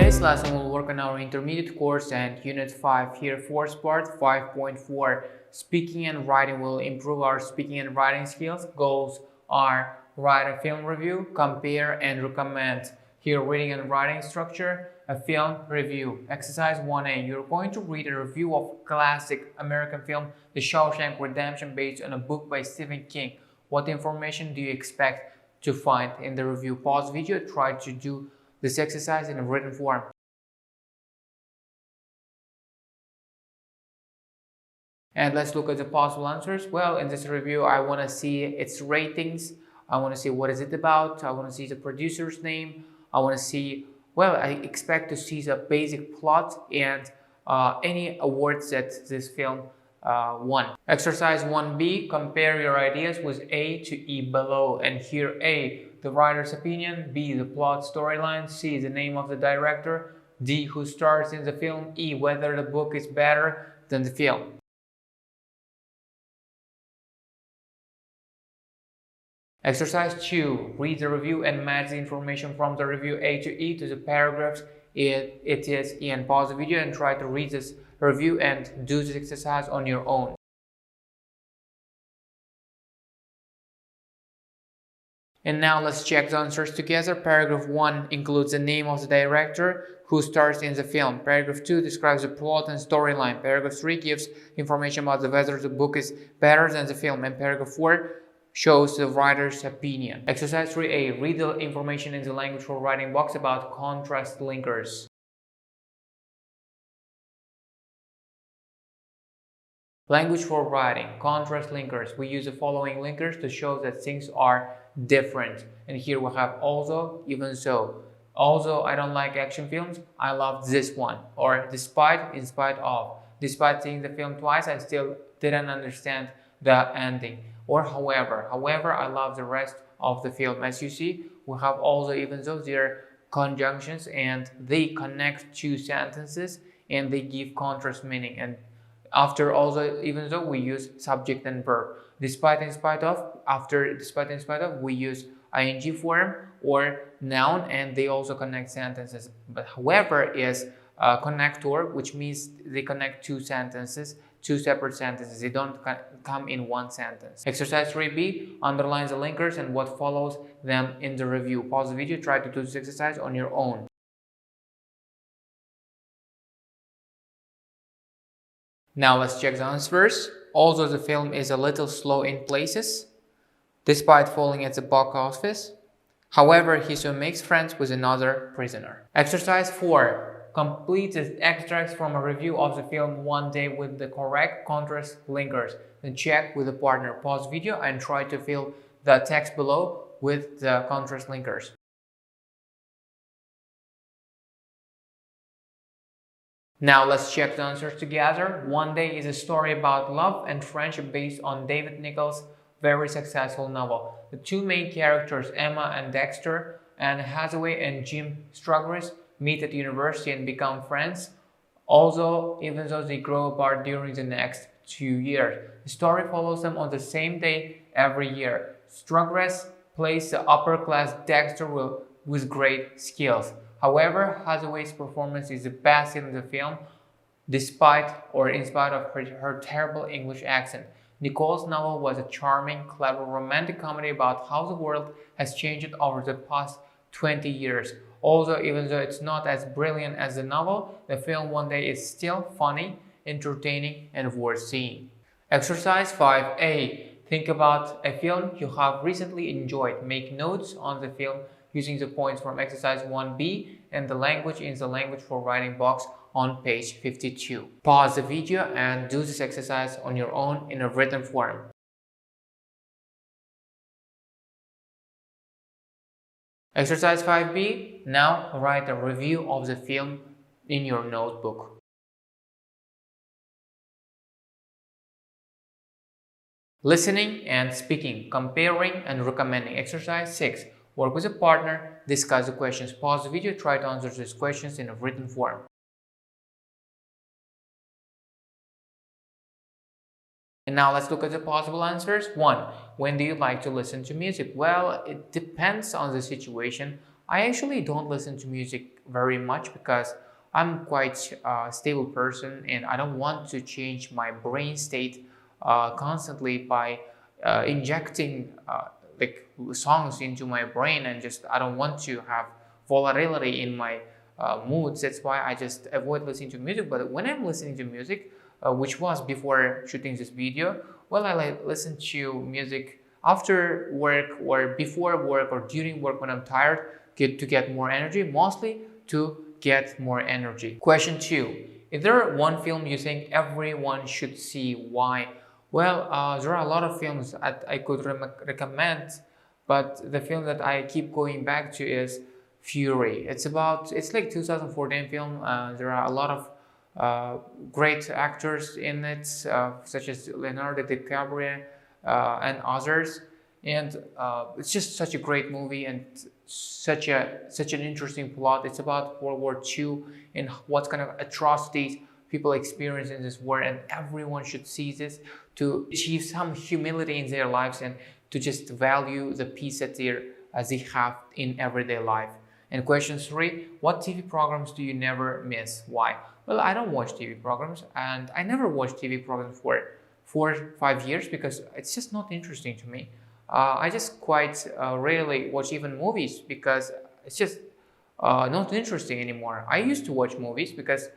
today's lesson, we'll work on our intermediate course and Unit 5 here, fourth part, 5.4. Speaking and writing will improve our speaking and writing skills. Goals are write a film review, compare and recommend. Here, reading and writing structure, a film review. Exercise 1A, you're going to read a review of classic American film, The Shawshank Redemption, based on a book by Stephen King. What information do you expect to find in the review? Pause video, try to do this exercise in a written form. And let's look at the possible answers. Well, in this review, I want to see its ratings. I want to see what is it about. I want to see the producer's name. I want to see, well, I expect to see the basic plot and any awards that this film won. Exercise 1B, compare your ideas with A to E below. And here A, the writer's opinion, B, the plot storyline, C, the name of the director, D, who stars in the film, E, whether the book is better than the film. Exercise 2. Read the review and match the information from the review A to E to the paragraphs it is in. Pause the video and try to read this review and do this exercise on your own. And now let's check the answers together. Paragraph 1 includes the name of the director who stars in the film. Paragraph 2 describes the plot and storyline. Paragraph 3 gives information about whether the book is better than the film. And paragraph 4 shows the writer's opinion. Exercise 3A. Read the information in the language for writing box about contrast linkers. Language for writing, contrast linkers. We use the following linkers to show that things are different. And here we have although, even so. Although I don't like action films, I love this one. Or despite, in spite of. Despite seeing the film twice, I still didn't understand the ending. Or however, I love the rest of the film. As you see, we have although, even though, they're conjunctions and they connect two sentences and they give contrast meaning. And after although, even though, we use subject and verb. Despite, in spite of, after despite, in spite of, we use ing form or noun, and they also connect sentences. But however is a connector, which means they connect two sentences, two separate sentences. They don't come in one sentence. Exercise 3B underlines the linkers and what follows them in the review. Pause the video, try to do this exercise on your own. Now let's check the answers. Although the film is a little slow in places, despite falling at the box office, however, he soon makes friends with another prisoner. Exercise 4. Complete the extracts from a review of the film one day with the correct contrast linkers. Then check with a partner. Pause video and try to fill the text below with the contrast linkers. Now let's check the answers together. One Day is a story about love and friendship based on David Nichols' very successful novel. The two main characters, Emma and Dexter, Anne Hathaway and Jim Struggles, meet at university and become friends, even though they grow apart during the next 2 years. The story follows them on the same day every year. Struggles plays the upper-class Dexter with great skills. However, Hathaway's performance is the best in the film, despite or in spite of her terrible English accent. Nicole's novel was a charming, clever, romantic comedy about how the world has changed over the past 20 years. Also, even though it's not as brilliant as the novel, the film One Day is still funny, entertaining, and worth seeing. Exercise 5A. Think about a film you have recently enjoyed. Make notes on the film using the points from exercise 1B and the language in the language for writing box on page 52. Pause the video and do this exercise on your own in a written form. Exercise 5B. Now write a review of the film in your notebook. Listening and speaking, comparing and recommending. Exercise 6. Work with a partner, discuss the questions. Pause the video, try to answer these questions in a written form. And now let's look at the possible answers. 1. When do you like to listen to music? Well, it depends on the situation. I actually don't listen to music very much because I'm quite a stable person and I don't want to change my brain state constantly by injecting like songs into my brain, and just I don't want to have volatility in my moods. That's why I just avoid listening to music. But when I'm listening to music, which was before shooting this video, well, I listen to music after work or before work or during work when I'm tired, to get more energy, mostly to get more energy. Question 2. Is there one film you think everyone should see? Why? Well, there are a lot of films that I could recommend, but the film that I keep going back to is Fury. It's like 2014 film. There are a lot of great actors in it, such as Leonardo DiCaprio and others. And it's just such a great movie and such an interesting plot. It's about World War II and what kind of atrocities people experience in this war, and everyone should see this to achieve some humility in their lives and to just value the peace that they have in everyday life. And question 3, what TV programs do you never miss? Why? Well, I don't watch TV programs, and I never watched TV programs for 4-5 years because it's just not interesting to me. I just quite rarely watch even movies because it's just not interesting anymore. I used to watch movies because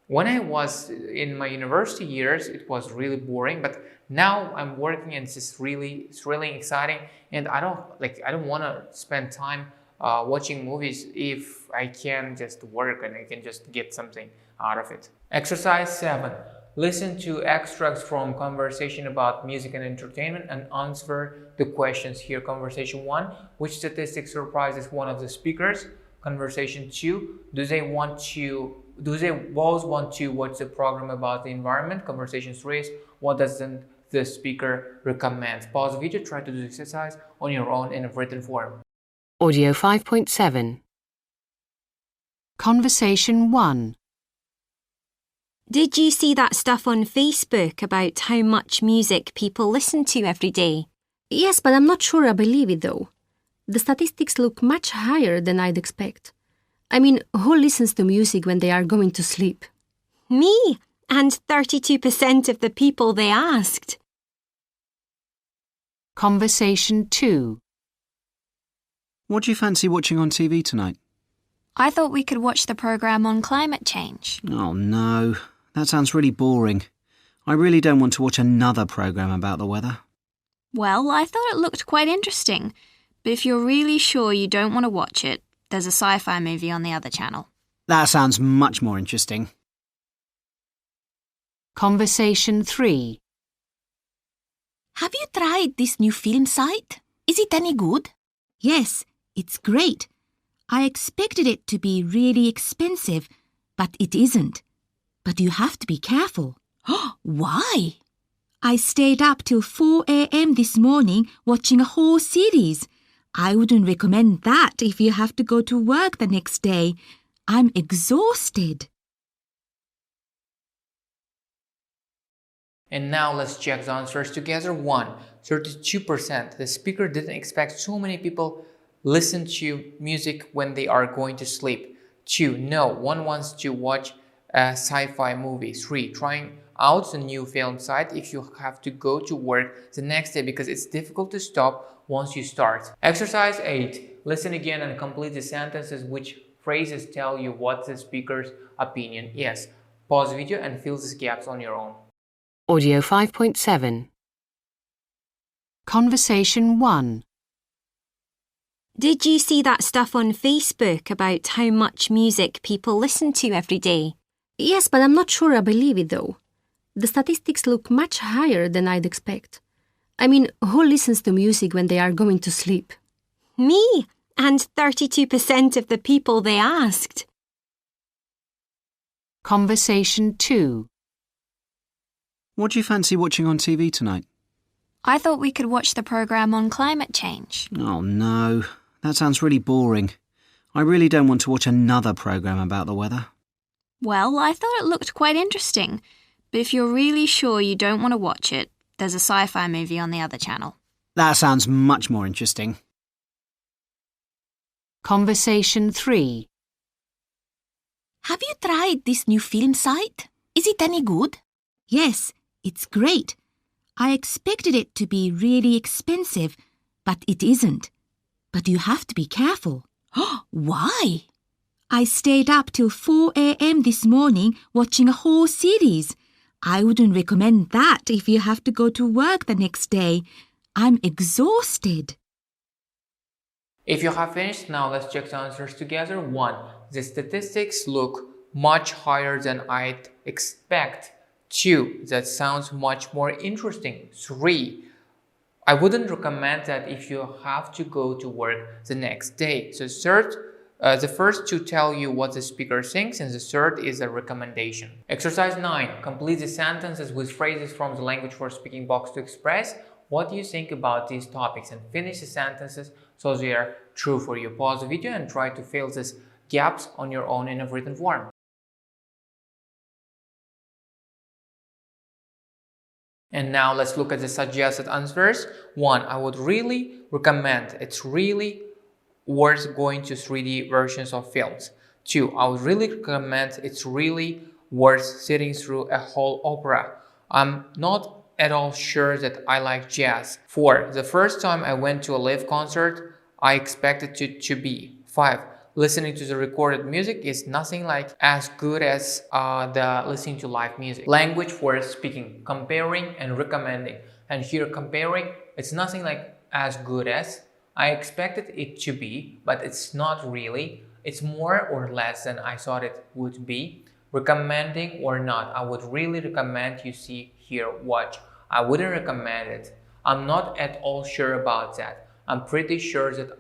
when I was in my university years, it was really boring. But now I'm working and it's really exciting. And I don't want to spend time watching movies if I can just work and I can just get something out of it. Exercise 7. Listen to extracts from conversation about music and entertainment and answer the questions here. Conversation 1. Which statistic surprises one of the speakers? Conversation 2. Do they both want to watch the program about the environment? Conversation 3 is what doesn't the speaker recommend? Pause the video, try to do the exercise on your own in a written form. Audio 5.7. Conversation 1. Did you see that stuff on Facebook about how much music people listen to every day? Yes, but I'm not sure I believe it though. The statistics look much higher than I'd expect. I mean, who listens to music when they are going to sleep? Me, and 32% of the people they asked. Conversation 2. What do you fancy watching on TV tonight? I thought we could watch the programme on climate change. Oh no, that sounds really boring. I really don't want to watch another programme about the weather. Well, I thought it looked quite interesting, but if you're really sure you don't want to watch it, there's a sci-fi movie on the other channel. That sounds much more interesting. Conversation 3. Have you tried this new film site? Is it any good? Yes, it's great. I expected it to be really expensive, but it isn't. But you have to be careful. Why? I stayed up till 4 a.m. this morning watching a whole series. I wouldn't recommend that if you have to go to work the next day. I'm exhausted. And now let's check the answers together. 1. 32%. The speaker didn't expect so many people listen to music when they are going to sleep. 2. No, one wants to watch a sci-fi movie. 3. Trying out the new film site if you have to go to work the next day because it's difficult to stop once you start. Exercise 8. Listen again and complete the sentences which phrases tell you what the speaker's opinion is. Pause the video and fill these gaps on your own. Audio 5.7. Conversation 1. Did you see that stuff on Facebook about how much music people listen to every day? Yes, but I'm not sure I believe it though. The statistics look much higher than I'd expect. I mean, who listens to music when they are going to sleep? Me, and 32% of the people they asked. Conversation 2. What do you fancy watching on TV tonight? I thought we could watch the programme on climate change. Oh no, that sounds really boring. I really don't want to watch another programme about the weather. Well, I thought it looked quite interesting, but if you're really sure you don't want to watch it, there's a sci-fi movie on the other channel. That sounds much more interesting. Conversation 3. Have you tried this new film site? Is it any good? Yes, it's great. I expected it to be really expensive, but it isn't. But you have to be careful. Why? I stayed up till 4 a.m. this morning watching a whole series. I wouldn't recommend that if you have to go to work the next day. I'm exhausted. If you have finished, now let's check the answers together. 1. The statistics look much higher than I'd expect. 2. That sounds much more interesting. 3. I wouldn't recommend that if you have to go to work the next day. So the first two tell you what the speaker thinks, and the third is a recommendation. Exercise 9. Complete the sentences with phrases from the language for speaking box to express what you think about these topics, and finish the sentences so they are true for you. Pause the video and try to fill these gaps on your own in a written form. And now let's look at the suggested answers. 1. I would really recommend. It's really worth going to 3D versions of films. 2. I would really recommend. It's really worth sitting through a whole opera. I'm not at all sure that I like jazz. 4. The first time I went to a live concert, I expected it to be. 5. Listening to the recorded music is nothing like as good as the listening to live music. Language for speaking, comparing and recommending. And here comparing, it's nothing like as good as. I expected it to be, but it's not really. It's more or less than I thought it would be. Recommending or not, I would really recommend you see, hear, watch. I wouldn't recommend it. I'm not at all sure about that. I'm pretty sure that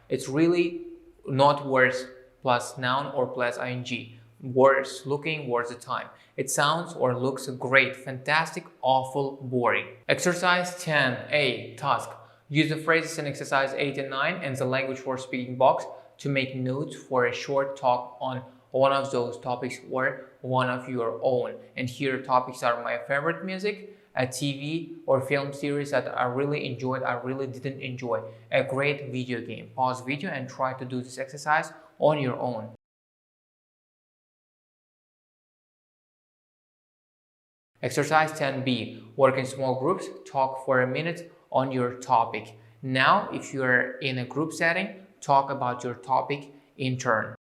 it's really not worth plus noun or plus ing. Worth, looking, worth the time. It sounds or looks great, fantastic, awful, boring. Exercise 10A, task. Use the phrases in exercise 8 and 9 and the language for speaking box to make notes for a short talk on one of those topics or one of your own. And here topics are my favorite music, a TV or film series that I really enjoyed, I really didn't enjoy, a great video game. Pause video and try to do this exercise on your own. Exercise 10B, work in small groups, talk for a minute on your topic. Now, if you're in a group setting, talk about your topic in turn.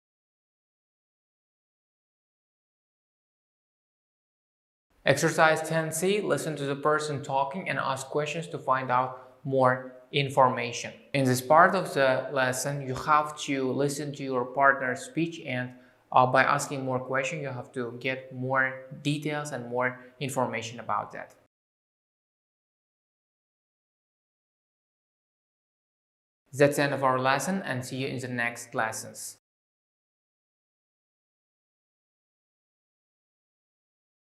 Exercise 10C, listen to the person talking and ask questions to find out more information. In this part of the lesson, you have to listen to your partner's speech, and by asking more questions, you have to get more details and more information about that. That's the end of our lesson, and see you in the next lessons.